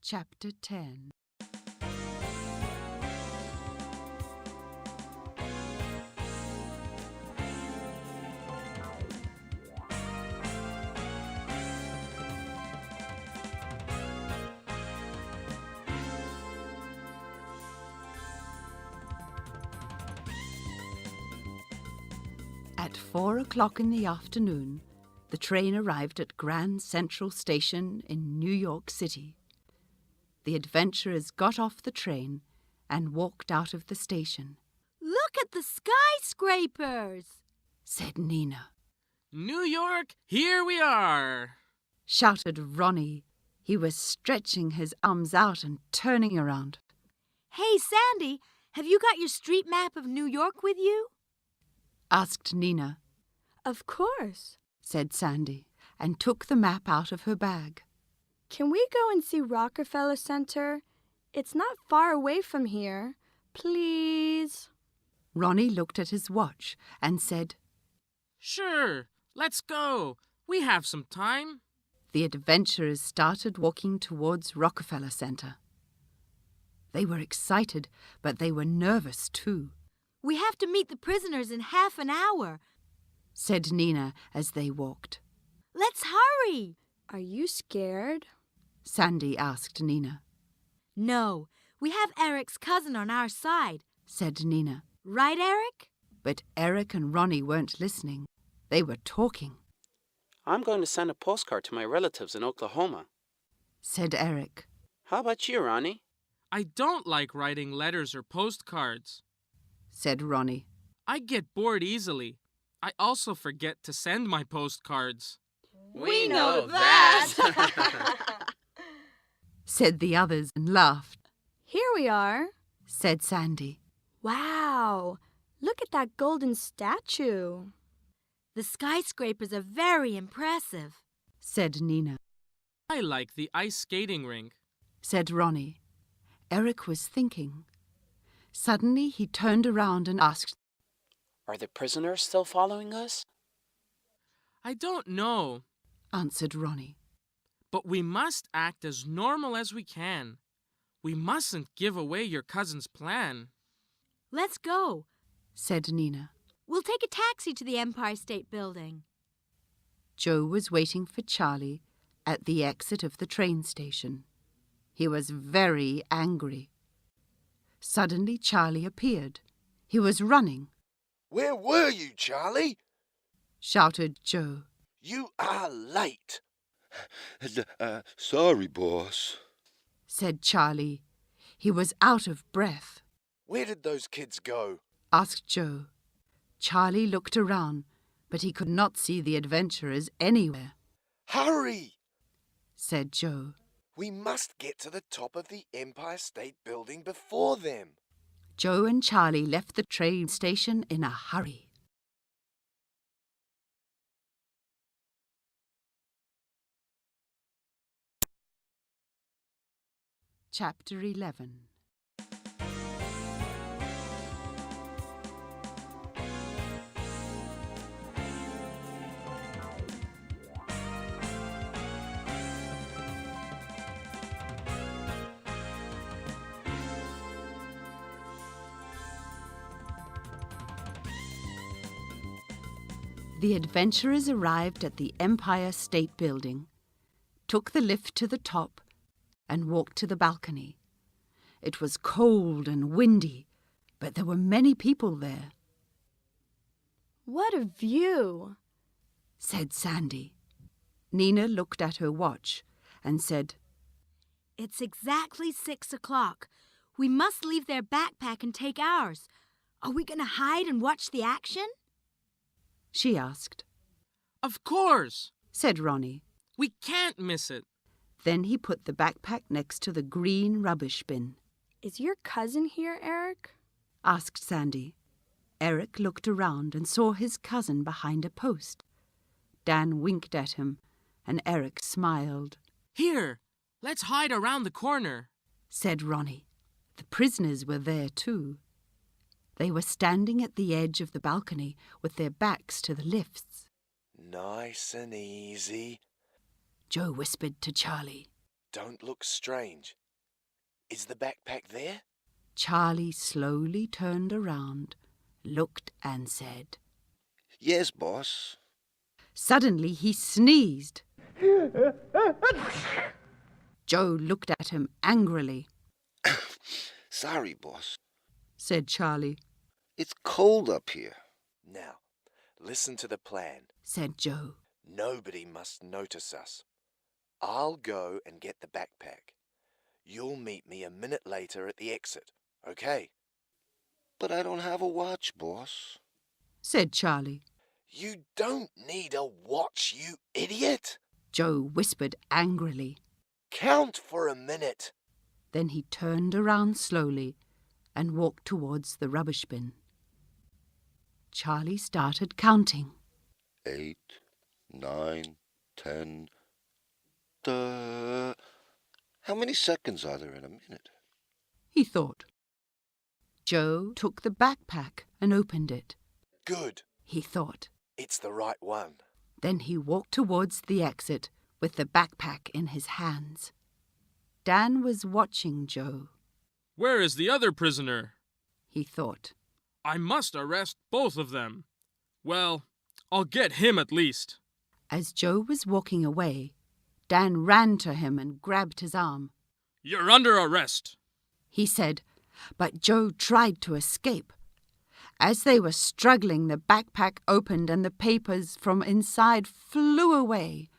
Chapter 10. At 4 o'clock in the afternoon, the train arrived at Grand Central Station in New York City. The adventurers got off the train and walked out of the station. "Look at the skyscrapers!" said Nina. "New York, here we are!" shouted Ronnie. He was stretching his arms out and turning around. "Hey, Sandy, have you got your street map of New York with you?" asked Nina. "Of course," said Sandy, and took the map out of her bag. "Can we go and see Rockefeller Center? It's not far away from here. Please." Ronnie looked at his watch and said, "Sure, let's go. We have some time." The adventurers started walking towards Rockefeller Center. They were excited, but they were nervous too. "We have to meet the prisoners in half an hour," said Nina as they walked. "Let's hurry." "Are you scared?" Sandy asked Nina. "No, we have Eric's cousin on our side," said Nina. "Right, Eric?" But Eric and Ronnie weren't listening. They were talking. "I'm going to send a postcard to my relatives in Oklahoma," said Eric. "How about you, Ronnie?" I don't like writing letters or postcards. said Ronnie. I get bored easily. I also forget to send my postcards. We know that! said the others and laughed. "Here we are." said Sandy. "Wow, look at that golden statue." "The skyscrapers are very impressive," said Nina. I like the ice skating rink. said Ronnie. Eric was thinking. Suddenly he turned around and asked, "Are the prisoners still following us?" I don't know, answered Ronnie. but we must act as normal as we can. We mustn't give away your cousin's plan. "Let's go. said Nina. We'll take a taxi to the Empire State Building." Joe was waiting for Charlie at the exit of the train station. He was very angry. Suddenly Charlie appeared. He was running. "Where were you, Charlie?" shouted Joe. "You are late." Sorry, boss," said Charlie. He was out of breath. "Where did those kids go?" asked Joe. Charlie looked around, but he could not see the adventurers anywhere. "Hurry!" said Joe. "We must get to the top of the Empire State Building before them." Joe and Charlie left the train station in a hurry. Chapter 11. The adventurers arrived at the Empire State Building, took the lift to the top, and walked to the balcony. It was cold and windy, but there were many people there. "What a view," said Sandy. Nina looked at her watch and said, "It's exactly 6 o'clock. We must leave their backpack and take ours. Are we going to hide and watch the action?" she asked. Of course! Said Ronnie. We can't miss it. Then he put the backpack next to the green rubbish bin. "Is your cousin here, Eric?" asked Sandy. Eric looked around and saw his cousin behind a post. Dan winked at him, and Eric smiled. Here, let's hide around the corner, said Ronnie. The prisoners were there too. They were standing at the edge of the balcony with their backs to the lifts. "Nice and easy." Joe whispered to Charlie. Don't look strange. Is the backpack there? Charlie slowly turned around, looked and said. Yes, boss. Suddenly he sneezed. Joe looked at him angrily. Sorry, boss. Said Charlie. It's cold up here. Now, listen to the plan. Said Joe. Nobody must notice us. I'll go and get the backpack. You'll meet me a minute later at the exit, okay? But I don't have a watch, boss. Said Charlie. You don't need a watch, you idiot! Joe whispered angrily. Count for a minute. Then he turned around slowly and walked towards the rubbish bin. Charlie started counting. 8, 9, 10. How many seconds are there in a minute? He thought. Joe took the backpack and opened it. Good. He thought. It's the right one. Then he walked towards the exit with the backpack in his hands. Dan was watching Joe. Where is the other prisoner? He thought. I must arrest both of them. Well, I'll get him at least. As Joe was walking away, Dan ran to him and grabbed his arm. You're under arrest. He said, but Joe tried to escape. As they were struggling, the backpack opened and the papers from inside flew away.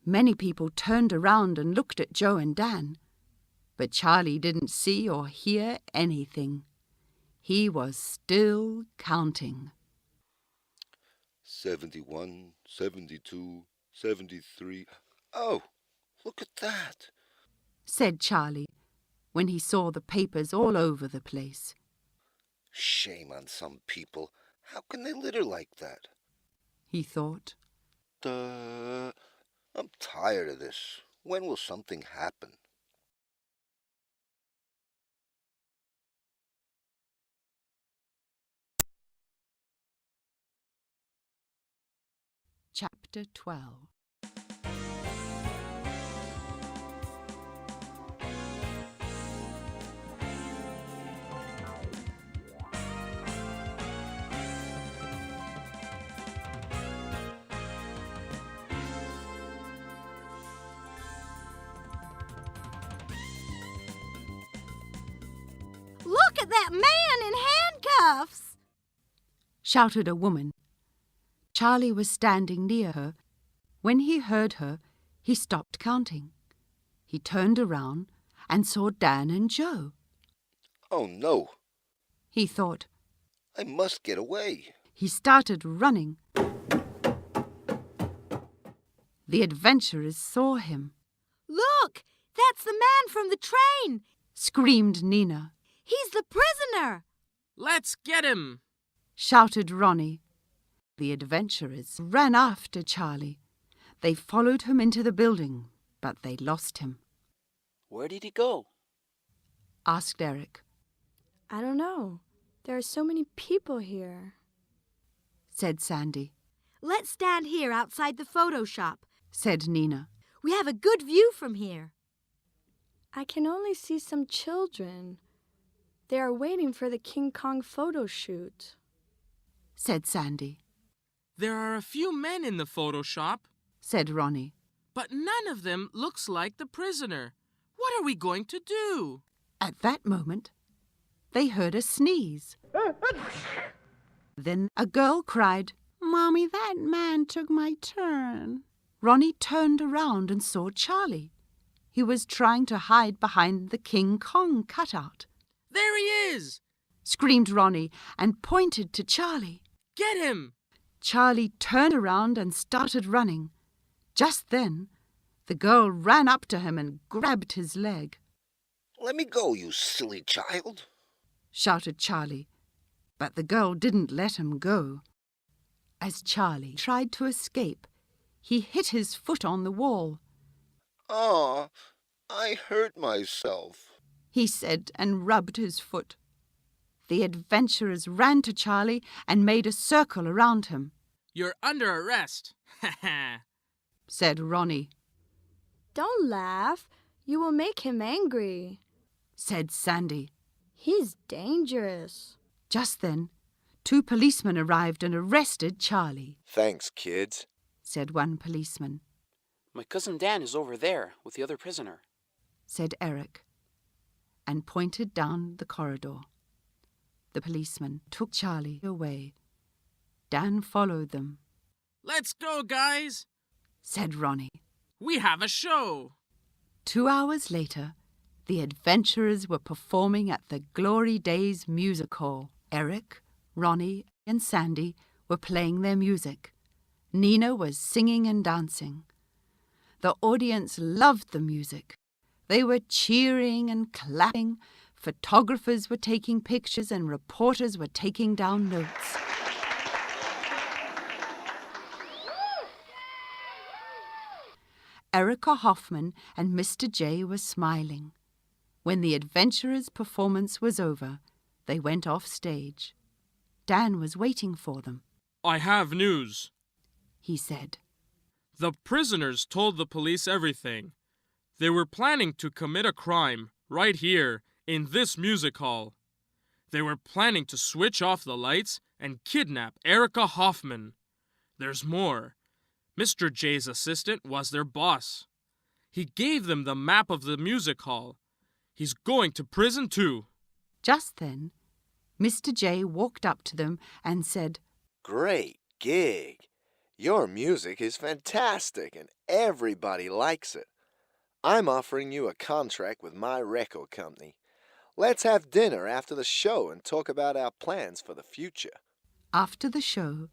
Many people turned around and looked at Joe and Dan, but Charlie didn't see or hear anything. He was still counting. 71, 72, 73. Oh, look at that. Said Charlie, when he saw the papers all over the place. Shame on some people. How can they litter like that? He thought. I'm tired of this. When will something happen? Chapter 12. Look at that man in handcuffs! Shouted a woman. Charlie was standing near her. When he heard her, he stopped counting. He turned around and saw Dan and Joe. Oh, no. He thought. I must get away. He started running. The adventurers saw him. Look! That's the man from the train! Screamed Nina. He's the prisoner! Let's get him! Shouted Ronnie. The adventurers ran after Charlie. They followed him into the building, but they lost him. Where did he go? Asked Eric. I don't know. There are so many people here. Said Sandy. Let's stand here outside the photo shop. Said Nina. We have a good view from here. I can only see some children. They are waiting for the King Kong photo shoot. Said Sandy. There are a few men in the photo shop, Said Ronnie. but none of them looks like the prisoner. What are we going to do? At that moment, they heard a sneeze. Then a girl cried, Mommy, that man took my turn. Ronnie turned around and saw Charlie. He was trying to hide behind the King Kong cutout. There he is! Screamed Ronnie and pointed to Charlie. Get him! Charlie turned around and started running. Just then, the girl ran up to him and grabbed his leg. Let me go, you silly child. Shouted Charlie, but the girl didn't let him go. As Charlie tried to escape, he hit his foot on the wall. Aw, I hurt myself. He said and rubbed his foot. The adventurers ran to Charlie and made a circle around him. You're under arrest. Ha ha! Said Ronnie. Don't laugh. You will make him angry, said Sandy. He's dangerous. Just then, 2 policemen arrived and arrested Charlie, Thanks, kids. said one policeman, My cousin Dan is over there with the other prisoner. said Eric, and pointed down the corridor. The policeman took Charlie away. Dan followed them, Let's go, guys. said Ronnie. We have a show. 2 hours later, the adventurers were performing at the Glory Days Music Hall. Eric, Ronnie, and Sandy were playing their music. Nina was singing and dancing. The audience loved the music. They were cheering and clapping. Photographers were taking pictures and reporters were taking down notes. Erica Hoffman and Mr. J were smiling. When the adventurers' performance was over, they went off stage. Dan was waiting for them. I have news. He said. The prisoners told the police everything. They were planning to commit a crime right here in this music hall. They were planning to switch off the lights and kidnap Erica Hoffman. There's more. Mr. J's assistant was their boss. He gave them the map of the music hall. He's going to prison too. Just then, Mr. J walked up to them and said, Great gig. Your music is fantastic and everybody likes it. I'm offering you a contract with my record company. Let's have dinner after the show and talk about our plans for the future. After the show,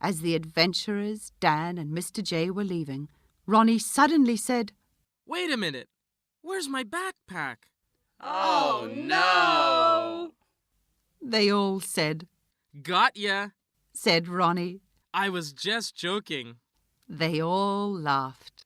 as the adventurers, Dan and Mr. J were leaving, Ronnie suddenly said, Wait a minute. Where's my backpack? Oh, no! They all said, Got ya. said Ronnie. I was just joking. They all laughed.